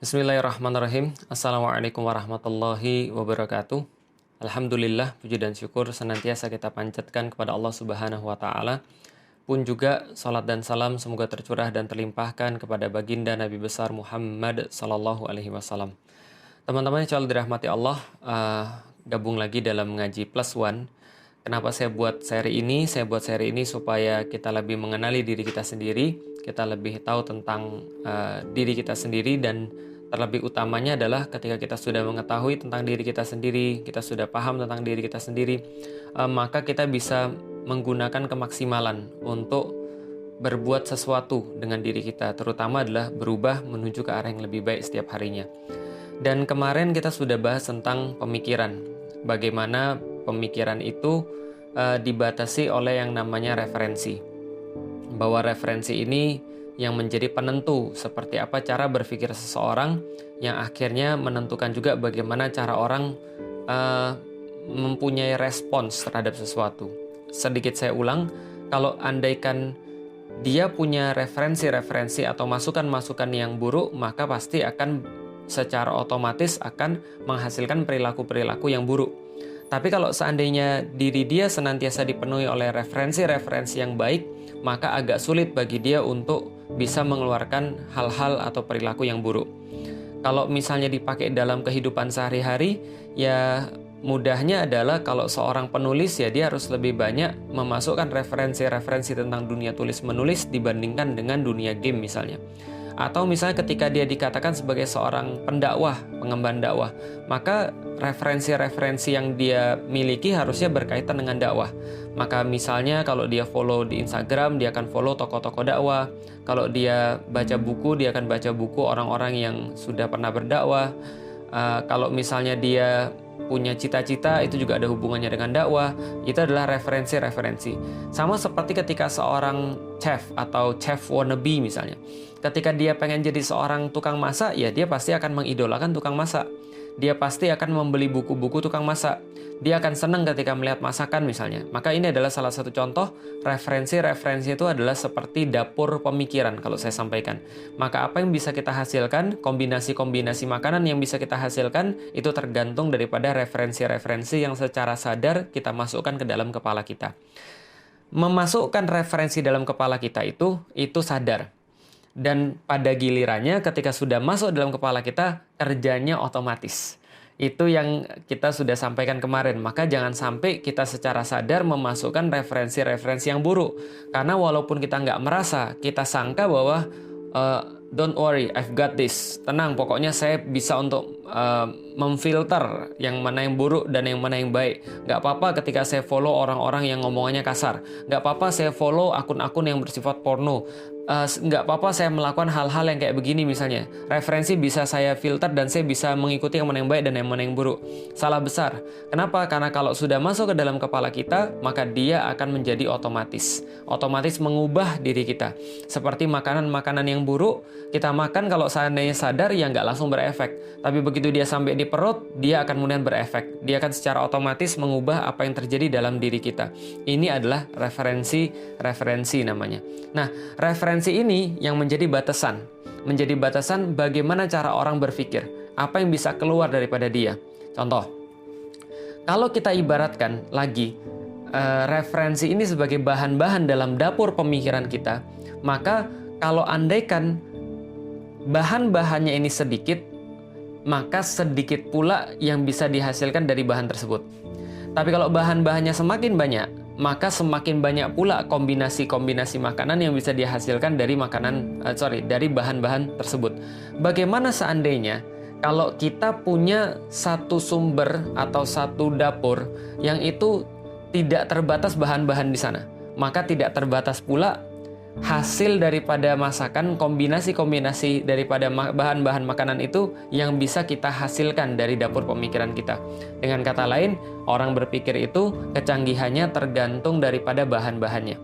Bismillahirrahmanirrahim. Assalamualaikum warahmatullahi wabarakatuh. Alhamdulillah, puji dan syukur senantiasa kita panjatkan kepada Allah Subhanahu wa Ta'ala. Pun juga salat dan salam semoga tercurah dan terlimpahkan kepada baginda Nabi besar Muhammad sallallahu alaihi wasallam. Teman-teman yang dirahmati Allah, gabung lagi dalam ngaji plus one. Kenapa saya buat seri ini? Saya buat seri ini supaya kita lebih mengenali diri kita sendiri, kita lebih tahu tentang diri kita sendiri, dan terlebih utamanya adalah ketika kita sudah mengetahui tentang diri kita sendiri, kita sudah paham tentang diri kita sendiri, maka kita bisa menggunakan kemaksimalan untuk berbuat sesuatu dengan diri kita, terutama adalah berubah menuju ke arah yang lebih baik setiap harinya. Dan kemarin kita sudah bahas tentang pemikiran, bagaimana pemikiran itu dibatasi oleh yang namanya referensi. Bahwa referensi ini yang menjadi penentu seperti apa cara berpikir seseorang, yang akhirnya menentukan juga bagaimana cara orang mempunyai respons terhadap sesuatu. Sedikit saya ulang, kalau andaikan dia punya referensi-referensi atau masukan-masukan yang buruk, maka pasti akan secara otomatis akan menghasilkan perilaku-perilaku yang buruk. Tapi kalau seandainya diri dia senantiasa dipenuhi oleh referensi-referensi yang baik, maka agak sulit bagi dia untuk bisa mengeluarkan hal-hal atau perilaku yang buruk. Kalau misalnya dipakai dalam kehidupan sehari-hari, ya mudahnya adalah kalau seorang penulis, ya dia harus lebih banyak memasukkan referensi-referensi tentang dunia tulis-menulis dibandingkan dengan dunia game misalnya. Atau misalnya ketika dia dikatakan sebagai seorang pendakwah, pengemban dakwah, maka referensi-referensi yang dia miliki harusnya berkaitan dengan dakwah. Maka misalnya kalau dia follow di Instagram, dia akan follow tokoh-tokoh dakwah. Kalau dia baca buku, dia akan baca buku orang-orang yang sudah pernah berdakwah. Kalau misalnya dia punya cita-cita, itu juga ada hubungannya dengan dakwah. Itu adalah referensi-referensi. Sama seperti ketika seorang chef atau chef wannabe misalnya. Ketika dia pengen jadi seorang tukang masak, ya dia pasti akan mengidolakan tukang masak. Dia pasti akan membeli buku-buku tukang masak. Dia akan senang ketika melihat masakan misalnya. Maka ini adalah salah satu contoh referensi-referensi itu adalah seperti dapur pemikiran kalau saya sampaikan. Maka apa yang bisa kita hasilkan, kombinasi-kombinasi makanan yang bisa kita hasilkan, itu tergantung daripada referensi-referensi yang secara sadar kita masukkan ke dalam kepala kita. Memasukkan referensi dalam kepala kita itu sadar. Dan pada gilirannya ketika sudah masuk dalam kepala kita, kerjanya otomatis. Itu yang kita sudah sampaikan kemarin. Maka jangan sampai kita secara sadar memasukkan referensi-referensi yang buruk. Karena walaupun kita nggak merasa, kita sangka bahwa don't worry, I've got this. Tenang, pokoknya saya bisa untuk memfilter yang mana yang buruk dan yang mana yang baik. Nggak apa-apa ketika saya follow orang-orang yang ngomongannya kasar. Nggak apa-apa saya follow akun-akun yang bersifat porno. Nggak apa-apa saya melakukan hal-hal yang kayak begini misalnya. Referensi bisa saya filter dan saya bisa mengikuti yang mana yang baik dan yang mana yang buruk. Salah besar. Kenapa? Karena kalau sudah masuk ke dalam kepala kita, maka dia akan menjadi otomatis. Otomatis mengubah diri kita. Seperti makanan-makanan yang buruk, kita makan kalau seandainya sadar, ya nggak langsung berefek. Tapi begitu dia sampai di perut, dia akan kemudian berefek. Dia akan secara otomatis mengubah apa yang terjadi dalam diri kita. Ini adalah referensi namanya. Nah, referensi ini yang menjadi batasan bagaimana cara orang berpikir, apa yang bisa keluar daripada dia. Contoh, kalau kita ibaratkan lagi referensi ini sebagai bahan-bahan dalam dapur pemikiran kita, maka kalau andaikan bahan-bahannya ini sedikit, maka sedikit pula yang bisa dihasilkan dari bahan tersebut. Tapi kalau bahan-bahannya semakin banyak, maka semakin banyak pula kombinasi-kombinasi makanan yang bisa dihasilkan dari dari bahan-bahan tersebut. Bagaimana seandainya kalau kita punya satu sumber atau satu dapur yang itu tidak terbatas bahan-bahan di sana, maka tidak terbatas pula hasil daripada masakan, kombinasi-kombinasi daripada bahan-bahan makanan itu yang bisa kita hasilkan dari dapur pemikiran kita. Dengan kata lain, orang berpikir itu kecanggihannya tergantung daripada bahan-bahannya.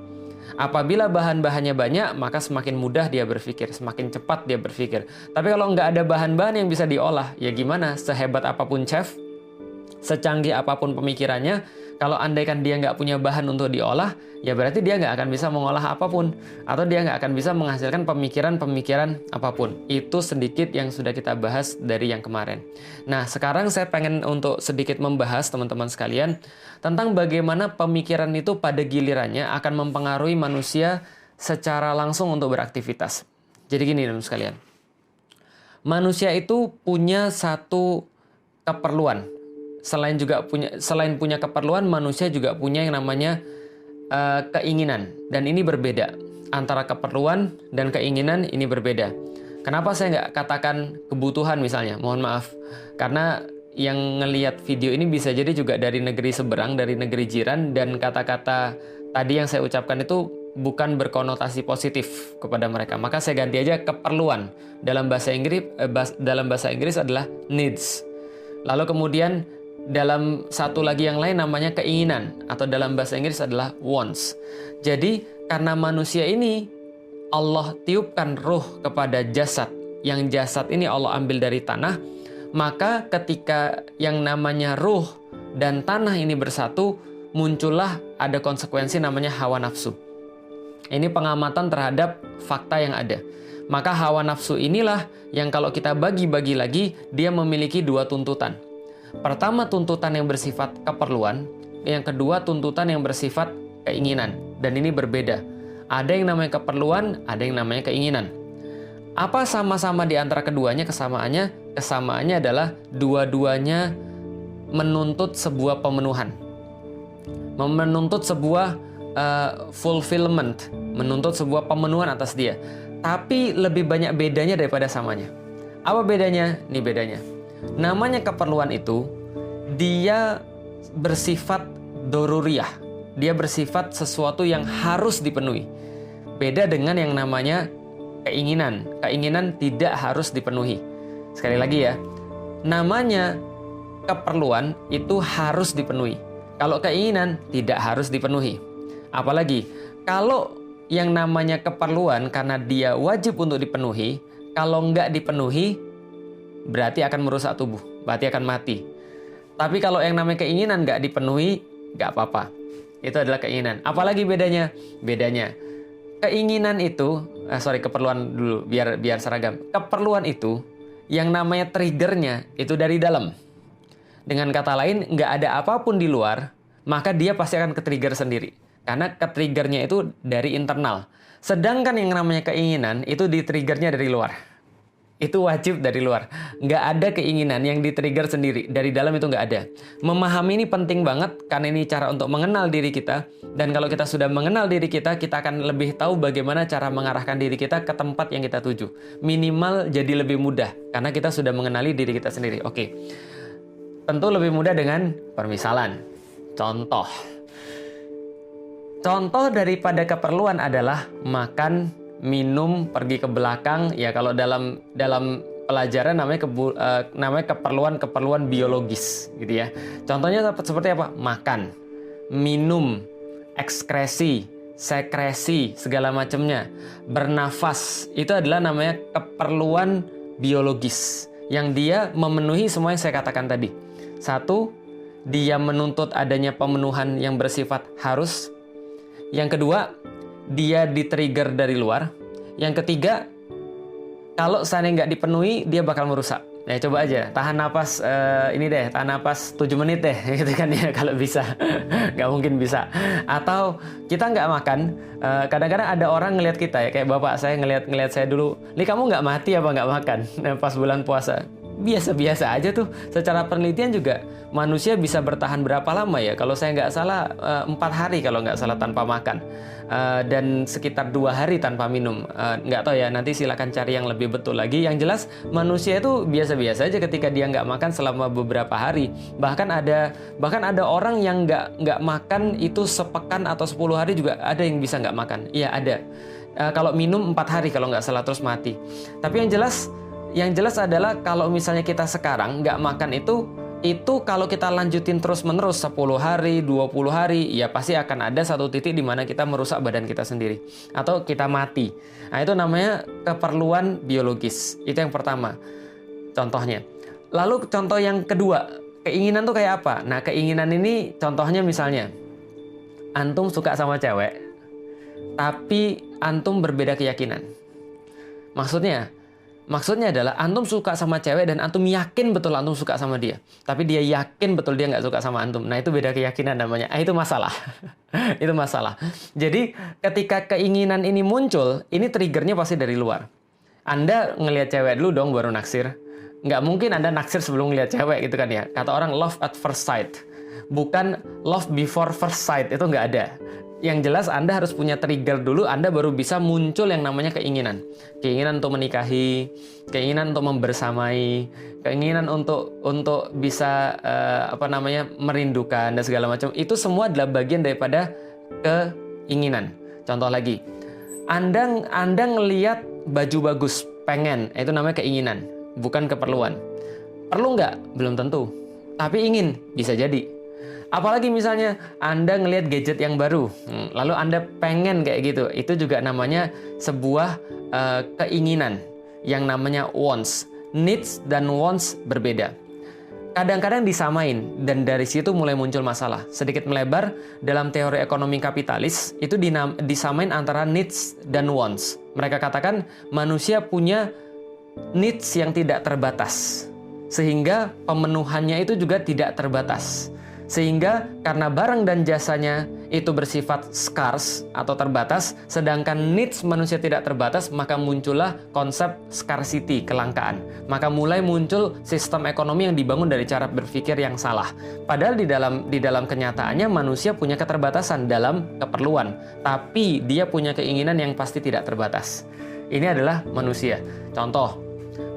Apabila bahan-bahannya banyak, maka semakin mudah dia berpikir, semakin cepat dia berpikir. Tapi kalau nggak ada bahan-bahan yang bisa diolah, ya gimana? Sehebat apapun chef, secanggih apapun pemikirannya, Kalau andaikan dia nggak punya bahan untuk diolah, ya berarti dia nggak akan bisa mengolah apapun. Atau dia nggak akan bisa menghasilkan pemikiran-pemikiran apapun. Itu sedikit yang sudah kita bahas dari yang kemarin. Nah, sekarang saya pengen untuk sedikit membahas, teman-teman sekalian, tentang bagaimana pemikiran itu pada gilirannya akan mempengaruhi manusia secara langsung untuk beraktivitas. Jadi gini, teman-teman sekalian. Manusia itu punya satu keperluan. Selain punya keperluan, manusia juga punya yang namanya keinginan, dan ini berbeda. Antara keperluan dan keinginan ini berbeda. Kenapa saya nggak katakan kebutuhan misalnya? Mohon maaf, karena yang ngelihat video ini bisa jadi juga dari negeri seberang, dari negeri jiran, dan kata-kata tadi yang saya ucapkan itu bukan berkonotasi positif kepada mereka. Maka saya ganti aja keperluan. Dalam bahasa Inggris adalah needs. Lalu kemudian dalam satu lagi yang lain namanya keinginan, atau dalam bahasa Inggris adalah wants. Jadi karena manusia ini Allah tiupkan ruh kepada jasad, yang jasad ini Allah ambil dari tanah, maka ketika yang namanya ruh dan tanah ini bersatu, muncullah ada konsekuensi namanya hawa nafsu. Ini pengamatan terhadap fakta yang ada. Maka hawa nafsu inilah yang kalau kita bagi-bagi lagi, dia memiliki dua tuntutan. Pertama, tuntutan yang bersifat keperluan. Yang kedua, tuntutan yang bersifat keinginan. Dan ini berbeda. Ada yang namanya keperluan, ada yang namanya keinginan. Apa sama-sama di antara keduanya kesamaannya? Kesamaannya adalah dua-duanya menuntut sebuah pemenuhan. Menuntut sebuah fulfillment. Menuntut sebuah pemenuhan atas dia. Tapi lebih banyak bedanya daripada samanya. Apa bedanya? Ini bedanya. Namanya keperluan itu, dia bersifat doruriyah. Dia bersifat sesuatu yang harus dipenuhi. Beda dengan yang namanya keinginan. Keinginan tidak harus dipenuhi. Sekali lagi ya, namanya keperluan itu harus dipenuhi. Kalau keinginan tidak harus dipenuhi. Apalagi, kalau yang namanya keperluan karena dia wajib untuk dipenuhi, kalau nggak dipenuhi, berarti akan merusak tubuh, berarti akan mati. Tapi kalau yang namanya keinginan nggak dipenuhi, nggak apa-apa. Itu adalah keinginan. Apalagi bedanya? Bedanya, keinginan itu, keperluan dulu, biar seragam. Keperluan itu, yang namanya triggernya itu dari dalam. Dengan kata lain, nggak ada apapun di luar, maka dia pasti akan ke-trigger sendiri. Karena ke-triggernya itu dari internal. Sedangkan yang namanya keinginan, itu di-triggernya dari luar. Itu wajib dari luar. Nggak ada keinginan yang di-trigger sendiri. Dari dalam itu nggak ada. Memahami ini penting banget, karena ini cara untuk mengenal diri kita. Dan kalau kita sudah mengenal diri kita, kita akan lebih tahu bagaimana cara mengarahkan diri kita ke tempat yang kita tuju. Minimal jadi lebih mudah, karena kita sudah mengenali diri kita sendiri. Oke. Tentu lebih mudah dengan permisalan. Contoh daripada keperluan adalah makan, minum, pergi ke belakang. Ya kalau dalam pelajaran namanya keperluan biologis gitu ya. Contohnya seperti apa? Makan, minum, ekskresi, sekresi, segala macamnya. Bernafas, itu adalah namanya keperluan biologis yang dia memenuhi semua yang saya katakan tadi. Satu, dia menuntut adanya pemenuhan yang bersifat harus. Yang kedua, dia di-trigger dari luar. Yang ketiga, kalau seandainya nggak dipenuhi, dia bakal merusak. Ya coba aja, tahan napas tahan napas 7 menit deh, gitu kan ya, kalau bisa. Nggak mungkin bisa. Atau kita nggak makan, kadang-kadang ada orang ngelihat kita ya, kayak bapak saya ngelihat saya dulu, "Li, kamu nggak mati apa nggak makan?" Pas bulan puasa. Biasa-biasa aja tuh. Secara penelitian juga manusia bisa bertahan berapa lama ya? Kalau saya nggak salah 4 hari kalau nggak salah tanpa makan. Dan sekitar 2 hari tanpa minum. Nggak tahu ya, nanti silakan cari yang lebih betul lagi. Yang jelas manusia itu biasa-biasa aja ketika dia nggak makan selama beberapa hari. Bahkan ada orang yang nggak makan itu sepekan atau 10 hari juga ada yang bisa nggak makan. Iya ada. Kalau minum 4 hari kalau nggak salah terus mati. Tapi yang jelas adalah kalau misalnya kita sekarang nggak makan itu kalau kita lanjutin terus-menerus 10 hari, 20 hari, ya pasti akan ada satu titik di mana kita merusak badan kita sendiri. Atau kita mati. Nah itu namanya keperluan biologis. Itu yang pertama contohnya. Lalu contoh yang kedua, keinginan tuh kayak apa? Nah, keinginan ini contohnya misalnya, antum suka sama cewek, tapi antum berbeda keyakinan. Maksudnya adalah antum suka sama cewek dan antum yakin betul antum suka sama dia. Tapi dia yakin betul dia nggak suka sama antum. Nah, itu beda keyakinan namanya. Itu masalah. Itu masalah. Jadi, ketika keinginan ini muncul, ini triggernya pasti dari luar. Anda ngelihat cewek dulu dong baru naksir. Nggak mungkin Anda naksir sebelum ngelihat cewek gitu kan ya. Kata orang love at first sight. Bukan love before first sight. Itu nggak ada. Yang jelas Anda harus punya trigger dulu, Anda baru bisa muncul yang namanya keinginan. Keinginan untuk menikahi, keinginan untuk membersamai, keinginan untuk bisa merindukan dan segala macam. Itu semua adalah bagian daripada keinginan. Contoh lagi, Anda ngelihat baju bagus, pengen, itu namanya keinginan, bukan keperluan. Perlu nggak? Belum tentu. Tapi ingin, bisa jadi. Apalagi misalnya Anda ngelihat gadget yang baru, lalu Anda pengen kayak gitu, itu juga namanya sebuah keinginan yang namanya wants. Needs dan wants berbeda. Kadang-kadang disamain, dan dari situ mulai muncul masalah. Sedikit melebar, dalam teori ekonomi kapitalis, itu disamain antara needs dan wants. Mereka katakan manusia punya needs yang tidak terbatas, sehingga pemenuhannya itu juga tidak terbatas. Sehingga karena barang dan jasanya itu bersifat scarce atau terbatas, sedangkan needs manusia tidak terbatas, maka muncullah konsep scarcity, kelangkaan. Maka mulai muncul sistem ekonomi yang dibangun dari cara berpikir yang salah. Padahal di dalam kenyataannya manusia punya keterbatasan dalam keperluan, tapi dia punya keinginan yang pasti tidak terbatas. Ini adalah manusia. Contoh,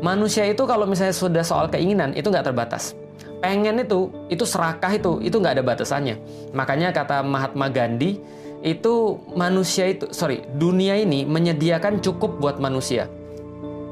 manusia itu kalau misalnya sudah soal keinginan, itu nggak terbatas. Pengen itu serakah itu nggak ada batasannya. Makanya kata Mahatma Gandhi, dunia ini menyediakan cukup buat manusia.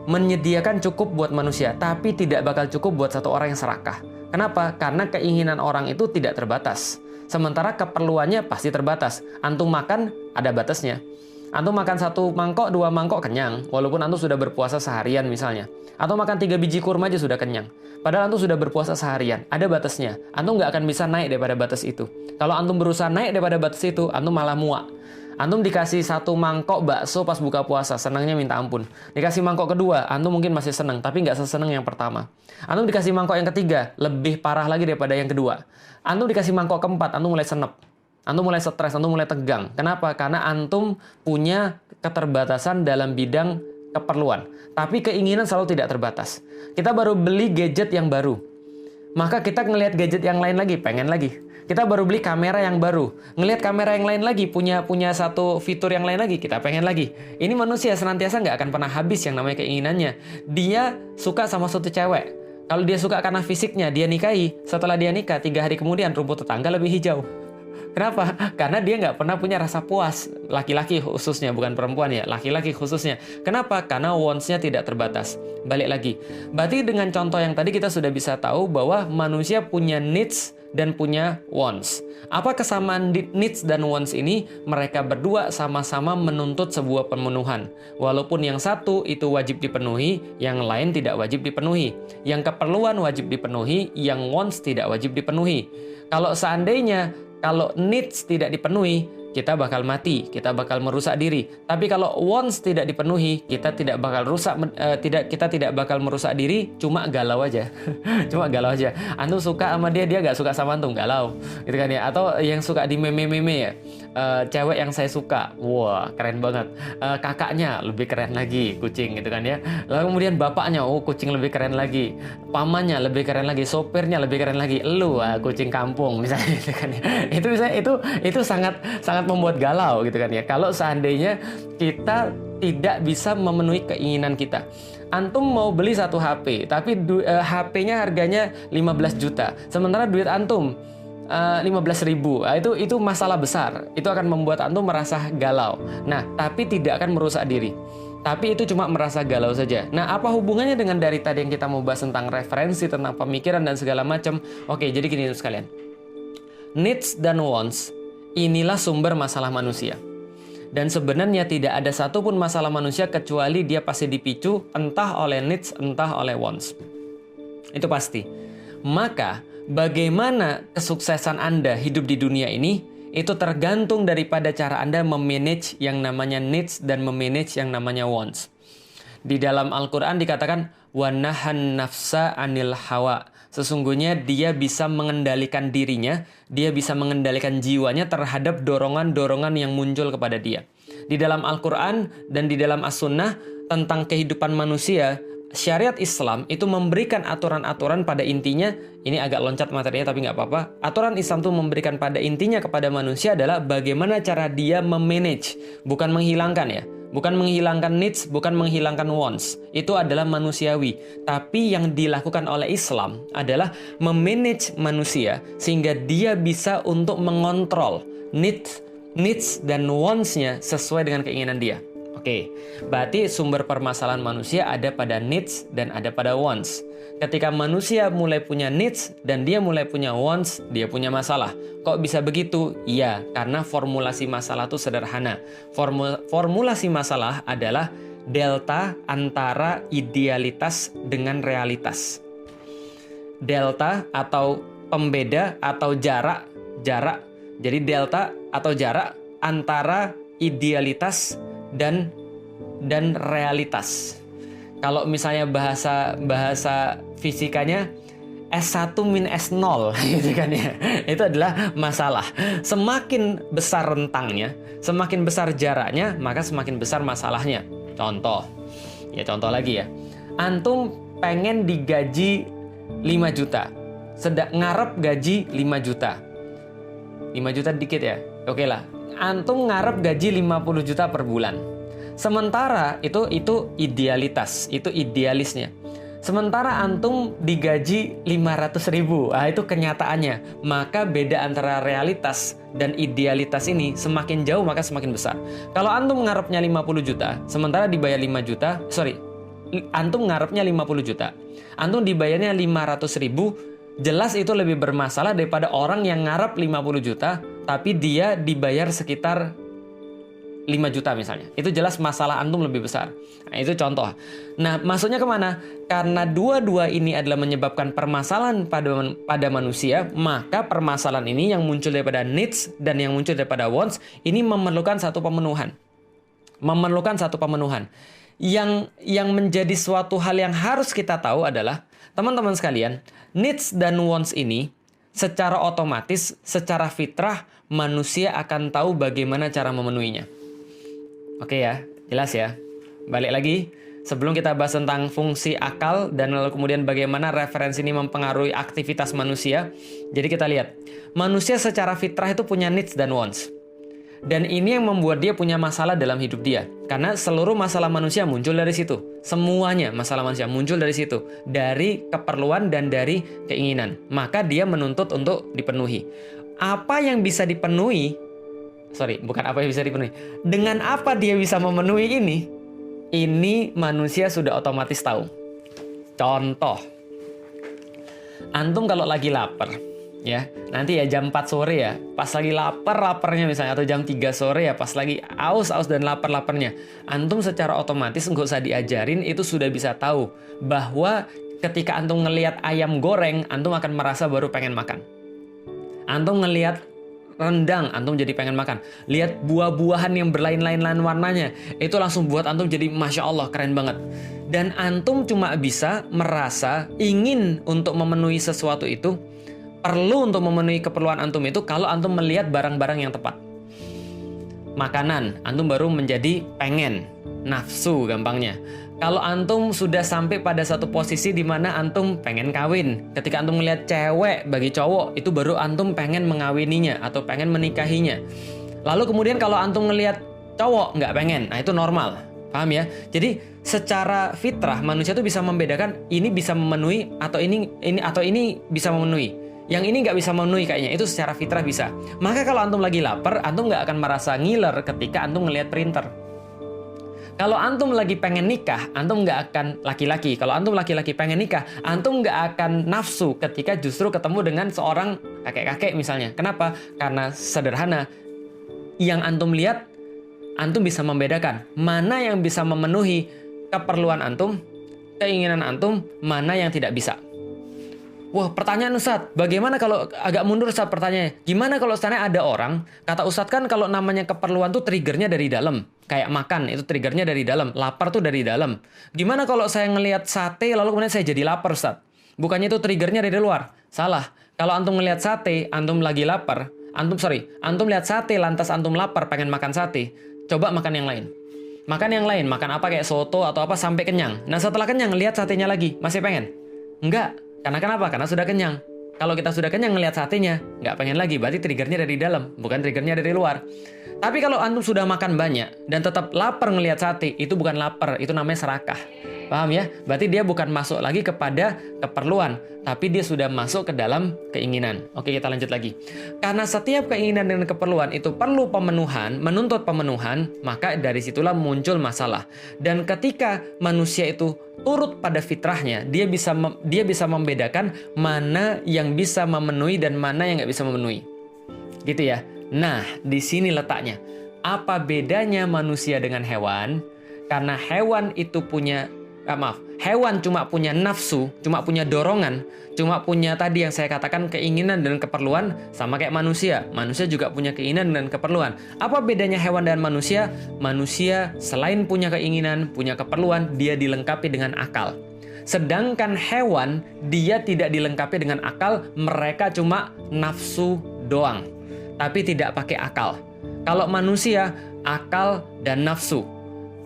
Menyediakan cukup buat manusia, tapi tidak bakal cukup buat satu orang yang serakah. Kenapa? Karena keinginan orang itu tidak terbatas. Sementara keperluannya pasti terbatas. Antum makan, ada batasnya. Antum makan 1 mangkok, 2 mangkok kenyang, walaupun antum sudah berpuasa seharian misalnya. Atau makan 3 biji kurma aja sudah kenyang. Padahal antum sudah berpuasa seharian, ada batasnya. Antum nggak akan bisa naik daripada batas itu. Kalau antum berusaha naik daripada batas itu, antum malah muak. Antum dikasih 1 mangkok bakso pas buka puasa, senangnya minta ampun. Dikasih mangkok kedua, antum mungkin masih senang, tapi nggak sesenang yang pertama. Antum dikasih mangkok yang ketiga, lebih parah lagi daripada yang kedua. Antum dikasih mangkok keempat, antum mulai senep. Antum mulai stres, antum mulai tegang. Kenapa? Karena antum punya keterbatasan dalam bidang keperluan. Tapi keinginan selalu tidak terbatas. Kita baru beli gadget yang baru, maka kita ngelihat gadget yang lain lagi, pengen lagi. Kita baru beli kamera yang baru, ngelihat kamera yang lain lagi, punya satu fitur yang lain lagi, kita pengen lagi. Ini manusia senantiasa nggak akan pernah habis yang namanya keinginannya. Dia suka sama suatu cewek. Kalau dia suka karena fisiknya, dia nikahi. Setelah dia nikah, 3 hari kemudian rumput tetangga lebih hijau. Kenapa? Karena dia nggak pernah punya rasa puas. Laki-laki khususnya, bukan perempuan ya. Laki-laki khususnya. Kenapa? Karena wants-nya tidak terbatas. Balik lagi. Berarti dengan contoh yang tadi kita sudah bisa tahu bahwa manusia punya needs dan punya wants. Apa kesamaan needs dan wants ini? Mereka berdua sama-sama menuntut sebuah pemenuhan. Walaupun yang satu itu wajib dipenuhi, yang lain tidak wajib dipenuhi. Yang keperluan wajib dipenuhi, yang wants tidak wajib dipenuhi. Kalau needs tidak dipenuhi, kita bakal mati, kita bakal merusak diri. Tapi kalau wants tidak dipenuhi, kita tidak bakal merusak diri, cuma galau aja. Cuma galau aja. Antum suka sama dia nggak suka sama antum, galau. Gitu kan ya. Atau yang suka di meme-meme ya. Cewek yang saya suka, wah keren banget. Kakaknya lebih keren lagi, kucing gitu kan ya. Lalu kemudian bapaknya, kucing lebih keren lagi. Pamannya lebih keren lagi, sopirnya lebih keren lagi. Kucing kampung misalnya gitu kan ya. Itu sangat membuat galau gitu kan ya. Kalau seandainya kita tidak bisa memenuhi keinginan kita. Antum mau beli satu HP, tapi HP-nya harganya 15 juta. Sementara duit antum 15.000. Itu masalah besar. Itu akan membuat antum merasa galau. Nah, tapi tidak akan merusak diri. Tapi itu cuma merasa galau saja. Nah, apa hubungannya dengan dari tadi yang kita mau bahas tentang referensi, tentang pemikiran dan segala macam? Oke, jadi gini sekalian. Needs dan wants, inilah sumber masalah manusia. Dan sebenarnya tidak ada satupun masalah manusia kecuali dia pasti dipicu entah oleh needs, entah oleh wants. Itu pasti. Maka bagaimana kesuksesan Anda hidup di dunia ini, itu tergantung daripada cara Anda memanage yang namanya needs dan memanage yang namanya wants. Di dalam Al-Quran dikatakan, wanahan nafsa anil hawa. Sesungguhnya dia bisa mengendalikan dirinya, dia bisa mengendalikan jiwanya terhadap dorongan-dorongan yang muncul kepada dia. Di dalam Al-Quran dan di dalam As-Sunnah tentang kehidupan manusia, syariat Islam itu memberikan aturan-aturan pada intinya, ini agak loncat materinya tapi nggak apa-apa. Aturan Islam itu memberikan pada intinya kepada manusia adalah bagaimana cara dia memanage, bukan menghilangkan ya. Bukan menghilangkan needs, bukan menghilangkan wants. Itu adalah manusiawi. Tapi yang dilakukan oleh Islam adalah memanage manusia sehingga dia bisa untuk mengontrol needs dan wants-nya sesuai dengan keinginan dia. Oke, berarti sumber permasalahan manusia ada pada needs dan ada pada wants. Ketika manusia mulai punya needs dan dia mulai punya wants, dia punya masalah. Kok bisa begitu? Iya, karena formulasi masalah itu sederhana. Formulasi masalah adalah delta antara idealitas dengan realitas. Delta atau pembeda atau jarak. Jadi delta atau jarak antara idealitas dan realitas. Kalau misalnya bahasa fisikanya S1 min S0 gitu kan ya. Itu adalah masalah. Semakin besar rentangnya, semakin besar jaraknya, maka semakin besar masalahnya. Contoh lagi ya. Antum pengen digaji 5 juta. Ngarep gaji 5 juta. 5 juta dikit ya. Oke lah. Antum ngarep gaji 50 juta per bulan. Sementara itu idealitas, itu idealisnya. Sementara antum digaji 500.000, itu kenyataannya. Maka beda antara realitas dan idealitas ini semakin jauh maka semakin besar. Kalau antum ngarepnya 50 juta, sementara dibayar 5 juta, antum ngarepnya 50 juta. Antum dibayarnya 500.000, jelas itu lebih bermasalah daripada orang yang ngarep 50 juta, tapi dia dibayar sekitar 5 juta misalnya. Itu jelas masalah antum lebih besar. Nah, itu contoh. Nah, maksudnya kemana? Karena dua-dua ini adalah menyebabkan permasalahan pada manusia, maka permasalahan ini yang muncul daripada needs dan yang muncul daripada wants, ini memerlukan satu pemenuhan. Yang menjadi suatu hal yang harus kita tahu adalah, teman-teman sekalian, needs dan wants ini secara otomatis, secara fitrah, manusia akan tahu bagaimana cara memenuhinya. Oke ya, jelas ya. Balik lagi, sebelum kita bahas tentang fungsi akal dan lalu kemudian bagaimana referensi ini mempengaruhi aktivitas manusia. Jadi kita lihat, manusia secara fitrah itu punya needs dan wants. Dan ini yang membuat dia punya masalah dalam hidup dia. Karena seluruh masalah manusia muncul dari situ. Semuanya masalah manusia muncul dari situ. Dari keperluan dan dari keinginan. Maka dia menuntut untuk dipenuhi. Apa yang bisa dipenuhi, dengan apa dia bisa memenuhi ini? Ini manusia sudah otomatis tahu. Contoh, antum kalau lagi lapar, ya, nanti ya jam 4 sore ya, pas lagi lapar-laparnya misalnya, atau jam 3 sore ya, pas lagi aus-aus dan lapar-laparnya, antum secara otomatis nggak usah diajarin, itu sudah bisa tahu bahwa ketika antum ngelihat ayam goreng, antum akan merasa baru pengen makan. Antum ngelihat rendang, antum jadi pengen makan. Lihat buah-buahan yang berlain-lain warnanya, itu langsung buat antum jadi Masya Allah, keren banget. Dan antum cuma bisa merasa ingin untuk memenuhi sesuatu itu, perlu untuk memenuhi keperluan antum itu kalau antum melihat barang-barang yang tepat. Makanan, antum baru menjadi pengen, nafsu gampangnya. Kalau antum sudah sampai pada satu posisi di mana antum pengen kawin, ketika antum melihat cewek bagi cowok, itu baru antum pengen mengawininya atau pengen menikahinya. Lalu kemudian kalau antum ngelihat cowok nggak pengen, nah itu normal, paham ya? Jadi secara fitrah manusia itu bisa membedakan ini bisa memenuhi atau ini bisa memenuhi. Yang ini nggak bisa memenuhi kayaknya, itu secara fitrah bisa. Maka kalau antum lagi lapar, antum nggak akan merasa ngiler ketika antum ngelihat printer. Kalau antum lagi pengen nikah, antum nggak akan laki-laki. Kalau antum laki-laki pengen nikah, antum nggak akan nafsu ketika justru ketemu dengan seorang kakek-kakek misalnya. Kenapa? Karena sederhana. Yang antum lihat, antum bisa membedakan mana yang bisa memenuhi keperluan antum, keinginan antum, mana yang tidak bisa. Wah, pertanyaan Ustadz, bagaimana kalau agak mundur Ustadz pertanyaannya? Gimana kalau misalnya ada orang, kata Ustadz kan kalau namanya keperluan tuh triggernya dari dalam. Kayak makan, itu triggernya dari dalam. Lapar tuh dari dalam. Gimana kalau saya ngelihat sate, lalu kemudian saya jadi lapar Ustadz? Bukannya itu triggernya dari luar? Salah. Kalau antum ngelihat sate, antum lagi lapar. Antum lihat sate, lantas antum lapar, pengen makan sate. Coba makan yang lain. Makan yang lain, makan apa kayak soto atau apa sampai kenyang. Nah setelah kenyang, lihat satenya lagi. Masih pengen? Enggak. Karena kenapa? Karena sudah kenyang. Kalau kita sudah kenyang ngelihat satenya, nggak pengen lagi. Berarti triggernya dari dalam, bukan triggernya dari luar. Tapi kalau antum sudah makan banyak dan tetap lapar ngelihat sate, itu bukan lapar, itu namanya serakah. Paham ya? Berarti dia bukan masuk lagi kepada keperluan, tapi dia sudah masuk ke dalam keinginan. Oke, kita lanjut lagi. Karena setiap keinginan dan keperluan itu perlu pemenuhan, menuntut pemenuhan, maka dari situlah muncul masalah. Dan ketika manusia itu turut pada fitrahnya, dia bisa membedakan mana yang bisa memenuhi dan mana yang nggak bisa memenuhi. Gitu ya. Nah, di sini letaknya. Apa bedanya manusia dengan hewan? Karena hewan itu hewan cuma punya nafsu, cuma punya dorongan, cuma punya tadi yang saya katakan keinginan dan keperluan, sama kayak manusia. Manusia juga punya keinginan dan keperluan. Apa bedanya hewan dan manusia? Manusia selain punya keinginan, punya keperluan, dia dilengkapi dengan akal. Sedangkan hewan, dia tidak dilengkapi dengan akal, mereka cuma nafsu doang, tapi tidak pakai akal. Kalau manusia, akal dan nafsu.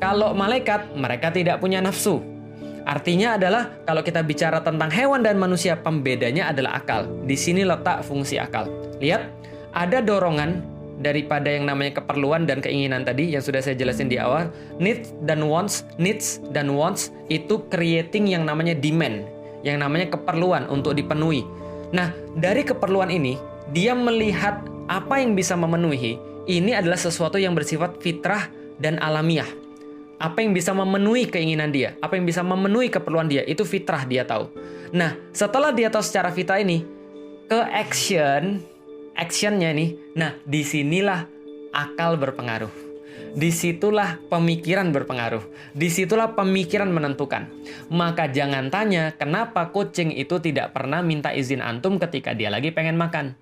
Kalau malaikat, mereka tidak punya nafsu. Artinya adalah kalau kita bicara tentang hewan dan manusia, pembedanya adalah akal. Di sini letak fungsi akal. Lihat, ada dorongan daripada yang namanya keperluan dan keinginan tadi yang sudah saya jelasin di awal. Needs dan wants itu creating yang namanya demand, yang namanya keperluan untuk dipenuhi. Nah, dari keperluan ini, dia melihat apa yang bisa memenuhi. Ini adalah sesuatu yang bersifat fitrah dan alamiah. Apa yang bisa memenuhi keinginan dia, apa yang bisa memenuhi keperluan dia, itu fitrah dia tahu. Nah, setelah dia tahu secara fitrah ini, ke actionnya nih, nah disinilah akal berpengaruh. Disitulah pemikiran berpengaruh. Disitulah pemikiran menentukan. Maka jangan tanya kenapa kucing itu tidak pernah minta izin antum ketika dia lagi pengen makan.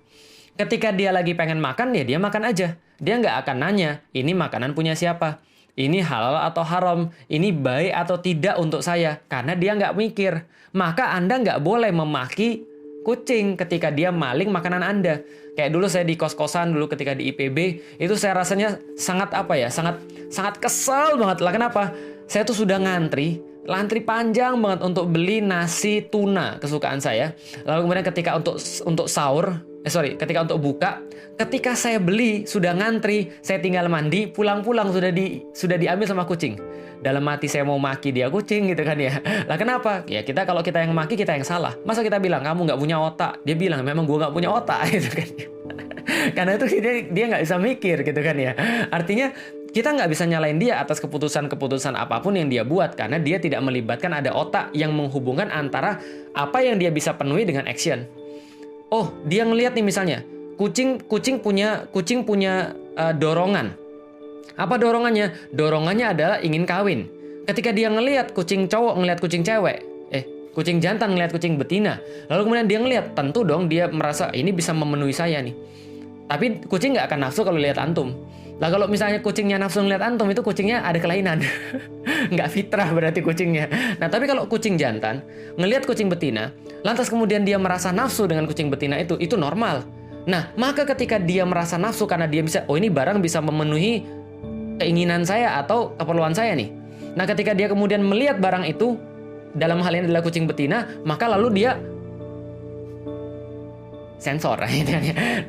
Ketika dia lagi pengen makan, ya dia makan aja. Dia nggak akan nanya, ini makanan punya siapa? Ini halal atau haram, ini baik atau tidak untuk saya, karena dia nggak mikir. Maka Anda nggak boleh memaki kucing ketika dia maling makanan Anda. Kayak dulu saya di kos-kosan dulu ketika di IPB, itu saya rasanya sangat sangat kesel banget lah. Kenapa? Saya tuh sudah ngantri panjang banget untuk beli nasi tuna kesukaan saya. Lalu kemudian ketika untuk sahur, ketika untuk buka, ketika saya beli sudah ngantri, saya tinggal mandi, pulang-pulang sudah diambil sama kucing. Dalam hati saya mau maki dia kucing gitu kan ya. Lah kenapa? Ya kalau kita yang maki kita yang salah. Masa kita bilang kamu nggak punya otak? Dia bilang memang gua nggak punya otak gitu kan. Karena itu dia nggak bisa mikir gitu kan ya. Artinya kita nggak bisa nyalain dia atas keputusan-keputusan apapun yang dia buat, karena dia tidak melibatkan ada otak yang menghubungkan antara apa yang dia bisa penuhi dengan action. Oh, dia ngelihat nih misalnya, kucing punya dorongan. Apa dorongannya? Dorongannya adalah ingin kawin. Ketika dia ngelihat kucing cowok ngelihat kucing cewek, kucing jantan ngelihat kucing betina, lalu kemudian dia ngelihat, tentu dong dia merasa ini bisa memenuhi saya nih. Tapi kucing nggak akan nafsu kalau lihat antum. Lah kalau misalnya kucingnya nafsu ngeliat antum, itu kucingnya ada kelainan. Nggak fitrah berarti kucingnya. Nah tapi kalau kucing jantan ngelihat kucing betina, lantas kemudian dia merasa nafsu dengan kucing betina itu normal. Nah maka ketika dia merasa nafsu karena dia bisa, oh ini barang bisa memenuhi keinginan saya atau keperluan saya nih. Nah ketika dia kemudian melihat barang itu, dalam hal ini adalah kucing betina, maka lalu dia sensor.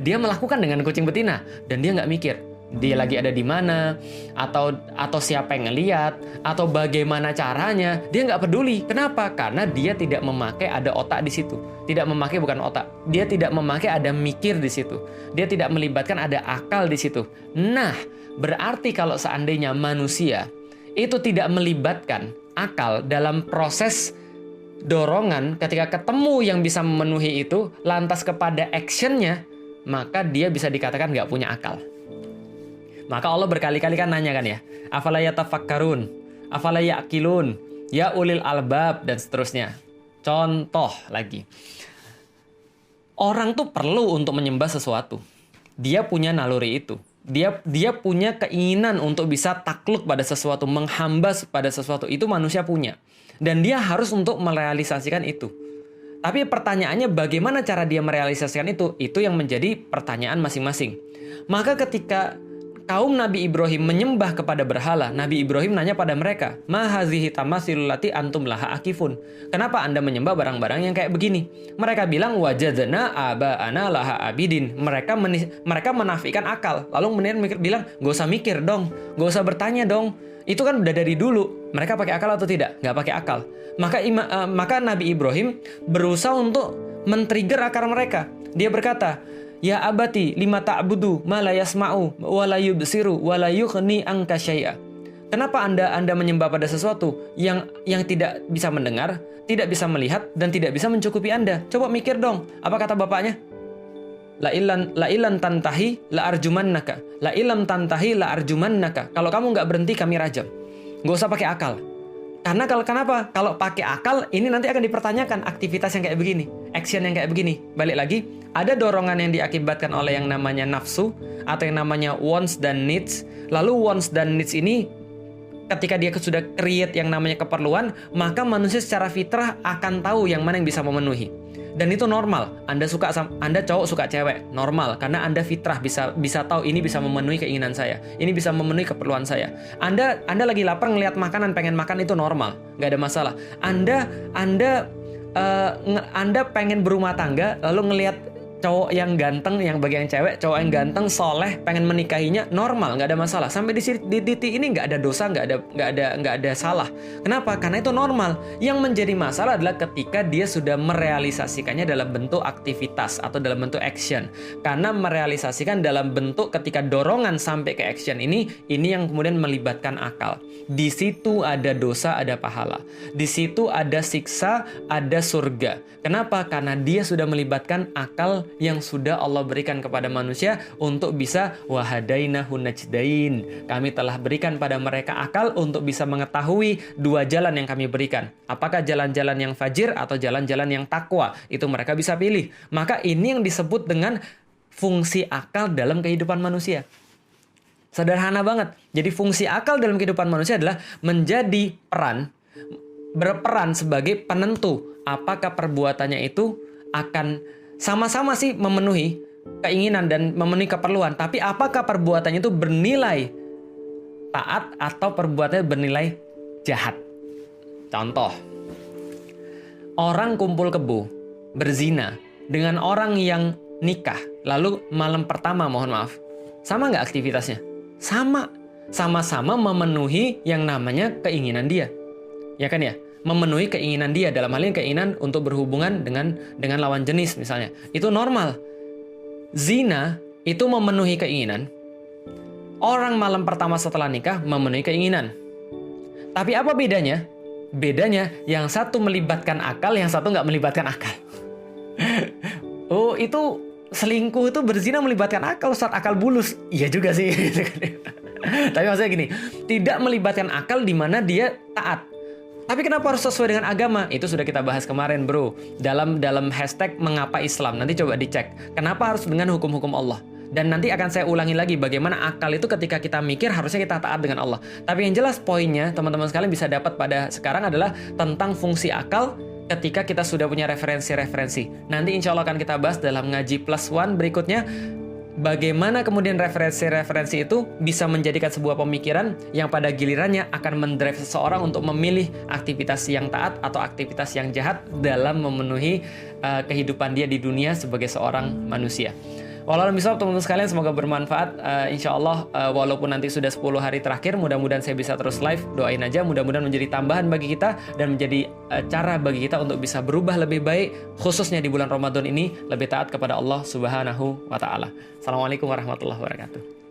Dia melakukan dengan kucing betina dan dia nggak mikir dia lagi ada di mana, atau siapa yang ngelihat, atau bagaimana caranya. Dia nggak peduli. Kenapa? Karena dia tidak memakai ada otak di situ. Tidak memakai bukan otak. Dia tidak memakai ada mikir di situ. Dia tidak melibatkan ada akal di situ. Nah, berarti kalau seandainya manusia itu tidak melibatkan akal dalam proses dorongan, ketika ketemu yang bisa memenuhi itu, lantas kepada actionnya, maka dia bisa dikatakan nggak punya akal. Maka Allah berkali-kali kan nanya kan ya, afala yatafakkarun, afala ya'qilun, ya ulil albab, dan seterusnya. Contoh lagi, Orang tuh perlu untuk menyembah sesuatu. Dia punya naluri itu. Dia punya keinginan untuk bisa takluk pada sesuatu, menghamba pada sesuatu. Itu manusia punya. Dan dia harus untuk merealisasikan itu. Tapi pertanyaannya bagaimana cara dia merealisasikan itu? Itu yang menjadi pertanyaan masing-masing. Maka ketika kaum Nabi Ibrahim menyembah kepada berhala, Nabi Ibrahim nanya pada mereka, "Ma hazihi tamasilul lati antum laha akifun?" Kenapa Anda menyembah barang-barang yang kayak begini? Mereka bilang, "Wajadna aba'ana laha abidin." Mereka menafikan akal. Lalu kemudian bilang, "Gak usah mikir dong, gak usah bertanya dong. Itu kan udah dari dulu." Mereka pakai akal atau tidak? Nggak pakai akal. Maka Nabi Ibrahim berusaha untuk men-trigger akal mereka. Dia berkata, "Ya abati, lima ta'budu ma la yasma'u wa la yubsiru wa la yughni anka syai'a." Kenapa Anda menyembah pada sesuatu yang tidak bisa mendengar, tidak bisa melihat, dan tidak bisa mencukupi Anda? Coba mikir dong. Apa kata bapaknya? La ilan tantahi la arjumannaka. La ilam tantahi la arjumannaka. Kalau kamu nggak berhenti, kami rajam. Nggak usah pakai akal. Karena kenapa? Kalau pakai akal, ini nanti akan dipertanyakan aktivitas yang kayak begini, action yang kayak begini. Balik lagi, ada dorongan yang diakibatkan oleh yang namanya nafsu atau yang namanya wants dan needs. Lalu wants dan needs ini ketika dia sudah create yang namanya keperluan, maka manusia secara fitrah akan tahu yang mana yang bisa memenuhi. Dan itu normal. Anda cowok suka cewek, normal, karena Anda fitrah bisa tahu ini bisa memenuhi keinginan saya, ini bisa memenuhi keperluan saya. Anda lagi lapar ngelihat makanan, pengen makan, itu normal, nggak ada masalah. Anda pengen berumah tangga, lalu ngelihat cowok yang ganteng, yang bagian cewek, cowok yang ganteng, soleh, pengen menikahinya, normal, nggak ada masalah. Sampai di titik ini nggak ada dosa, nggak ada salah. Kenapa? Karena itu normal. Yang menjadi masalah adalah ketika dia sudah merealisasikannya dalam bentuk aktivitas atau dalam bentuk action. Karena merealisasikan dalam bentuk ketika dorongan sampai ke action ini yang kemudian melibatkan akal. Di situ ada dosa, ada pahala. Di situ ada siksa, ada surga. Kenapa? Karena dia sudah melibatkan akal yang sudah Allah berikan kepada manusia untuk bisa wahadainahu najdain. Kami telah berikan pada mereka akal untuk bisa mengetahui dua jalan yang kami berikan. Apakah jalan-jalan yang fajir atau jalan-jalan yang takwa? Itu mereka bisa pilih. Maka ini yang disebut dengan fungsi akal dalam kehidupan manusia. Sederhana banget. Jadi fungsi akal dalam kehidupan manusia adalah berperan sebagai penentu apakah perbuatannya itu akan sama-sama sih memenuhi keinginan dan memenuhi keperluan, tapi apakah perbuatannya itu bernilai taat atau perbuatannya bernilai jahat. Contoh, orang kumpul kebo, berzina dengan orang yang nikah, lalu malam pertama, mohon maaf, sama nggak aktivitasnya? Sama-sama memenuhi yang namanya keinginan dia, ya kan ya? Memenuhi keinginan dia, dalam hal ini keinginan untuk berhubungan dengan lawan jenis misalnya. Itu normal. Zina itu memenuhi keinginan. Orang malam pertama setelah nikah memenuhi keinginan. Tapi apa bedanya? Bedanya yang satu melibatkan akal, yang satu nggak melibatkan akal. Oh, itu selingkuh itu berzina melibatkan akal, saat akal bulus. Iya juga sih. Tapi maksudnya gini, tidak melibatkan akal di mana dia taat. Tapi kenapa harus sesuai dengan agama? Itu sudah kita bahas kemarin, bro. Dalam hashtag mengapa Islam. Nanti coba dicek. Kenapa harus dengan hukum-hukum Allah? Dan nanti akan saya ulangi lagi bagaimana akal itu ketika kita mikir harusnya kita taat dengan Allah. Tapi yang jelas poinnya teman-teman sekalian bisa dapat pada sekarang adalah tentang fungsi akal ketika kita sudah punya referensi-referensi. Nanti insya Allah akan kita bahas dalam ngaji plus one berikutnya. Bagaimana kemudian referensi-referensi itu bisa menjadikan sebuah pemikiran yang pada gilirannya akan mendrive seseorang untuk memilih aktivitas yang taat atau aktivitas yang jahat dalam memenuhi kehidupan dia di dunia sebagai seorang manusia. Walau misal teman-teman sekalian, semoga bermanfaat. Insya Allah walaupun nanti sudah 10 hari terakhir, mudah-mudahan saya bisa terus live. Doain aja, mudah-mudahan menjadi tambahan bagi kita dan menjadi cara bagi kita untuk bisa berubah lebih baik, khususnya di bulan Ramadan ini, lebih taat kepada Allah Subhanahu wa Ta'ala. Assalamualaikum warahmatullahi wabarakatuh.